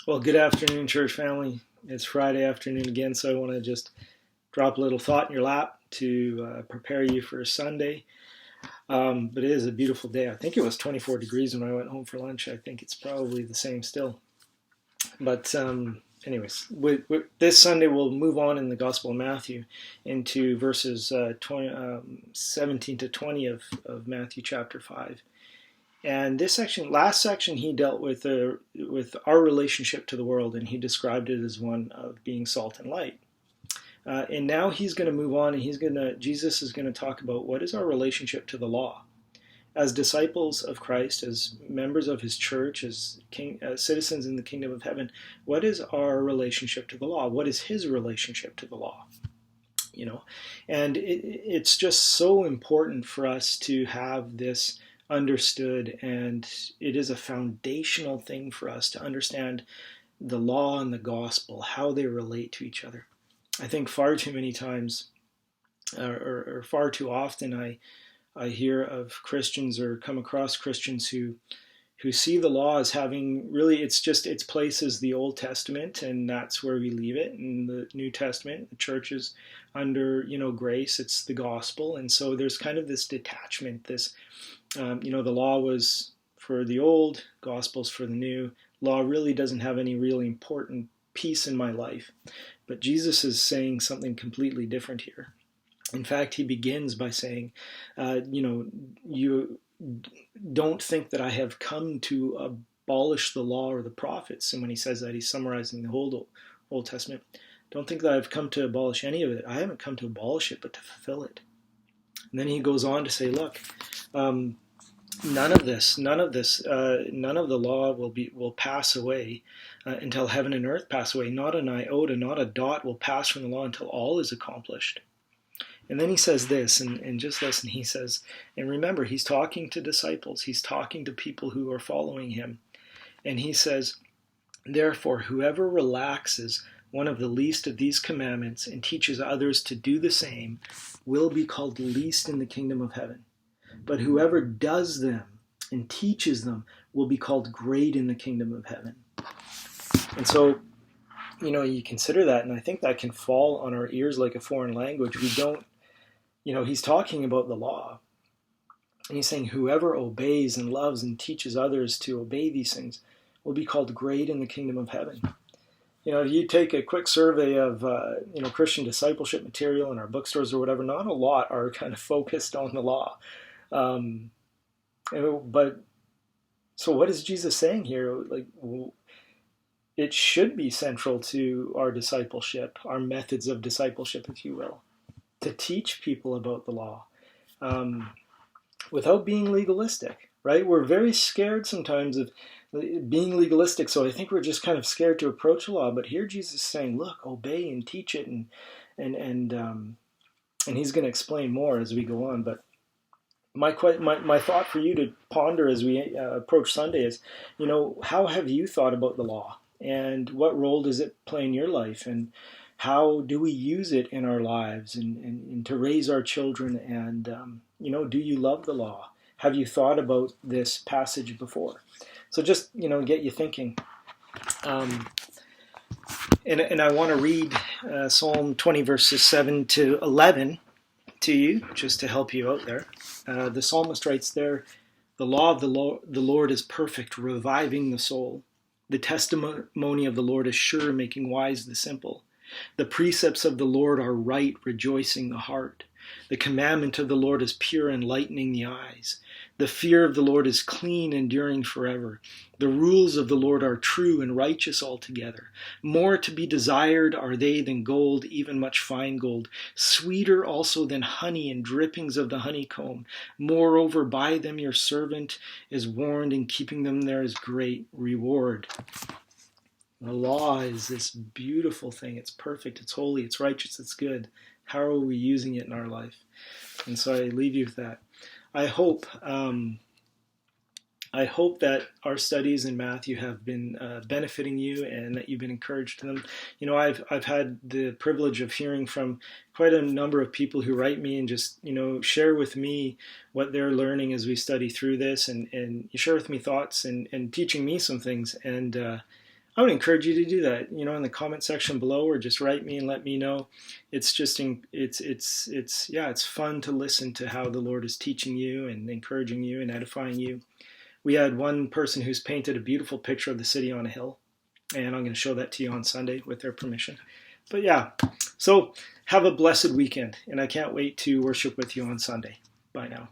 Well, good afternoon, church family. It's Friday afternoon again, so I want to just drop a little thought in your lap to prepare you for Sunday. But it is a beautiful day. I think it was 24 degrees when I went home for lunch. I think it's probably the same still. But anyways, this Sunday we'll move on in the Gospel of Matthew into verses 17 to 20 of Matthew chapter 5. And this section, last section, he dealt with our relationship to the world, and he described it as one of being salt and light. And now he's going to move on, and Jesus is going to talk about what is our relationship to the law. As disciples of Christ, as members of his church, as citizens in the kingdom of heaven, what is our relationship to the law? What is his relationship to the law? And it's just so important for us to have this understood, and it is a foundational thing for us to understand the law and the gospel, how they relate to each other. I think far too many times, or far too often, I hear of Christians or come across Christians who see the law as having really its place as the Old Testament, and that's where we leave it. In the New Testament, the church is under grace, it's the gospel, and so there's kind of this detachment, this the law was for the old, gospel's for the new. Law really doesn't have any really important piece in my life. But Jesus is saying something completely different here. In fact, he begins by saying, you don't think that I have come to abolish the law or the prophets. And when he says that, he's summarizing the whole Old Testament. Don't think that I've come to abolish any of it. I haven't come to abolish it, but to fulfill it. And then he goes on to say, look, none of the law will pass away until heaven and earth pass away. Not an iota, not a dot will pass from the law until all is accomplished. And then he says this, and just listen, he says, and remember, he's talking to disciples. He's talking to people who are following him. And he says, therefore, whoever relaxes one of the least of these commandments and teaches others to do the same will be called least in the kingdom of heaven. But whoever does them and teaches them will be called great in the kingdom of heaven. And so, you consider that, and I think that can fall on our ears like a foreign language. We don't, he's talking about the law. And he's saying whoever obeys and loves and teaches others to obey these things will be called great in the kingdom of heaven. If you take a quick survey of, Christian discipleship material in our bookstores or whatever, not a lot are kind of focused on the law. But so what is Jesus saying here? It should be central to our discipleship, our methods of discipleship, if you will, to teach people about the law without being legalistic, right? We're very scared sometimes of being legalistic, so I think we're just kind of scared to approach the law. But here Jesus is saying, look, obey and teach it, and he's going to explain more as we go on. But my thought for you to ponder as we approach Sunday is, how have you thought about the law? And what role does it play in your life? And how do we use it in our lives and to raise our children? And, do you love the law? Have you thought about this passage before? So just, get you thinking. And I want to read Psalm 20, verses 7 to 11 to you, just to help you out there. The psalmist writes there, the law of the Lord is perfect, reviving the soul. The testimony of the Lord is sure, making wise the simple. The precepts of the Lord are right, rejoicing the heart. The commandment of the Lord is pure, enlightening the eyes. The fear of the Lord is clean, enduring forever. The rules of the Lord are true and righteous altogether. More to be desired are they than gold, even much fine gold. Sweeter also than honey and drippings of the honeycomb. Moreover, by them your servant is warned, and keeping them there is great reward. The law is this beautiful thing. It's perfect, it's holy, it's righteous, it's good. How are we using it in our life? And so I leave you with that. I hope that our studies in Matthew have been benefiting you, and that you've been encouraged to them. I've had the privilege of hearing from quite a number of people who write me and just share with me what they're learning as we study through this, and you share with me thoughts and teaching me some things. And I would encourage you to do that, in the comment section below, or just write me and let me know. It's just, yeah, it's fun to listen to how the Lord is teaching you and encouraging you and edifying you. We had one person who's painted a beautiful picture of the city on a hill, and I'm going to show that to you on Sunday with their permission. But yeah, so have a blessed weekend, and I can't wait to worship with you on Sunday. Bye now.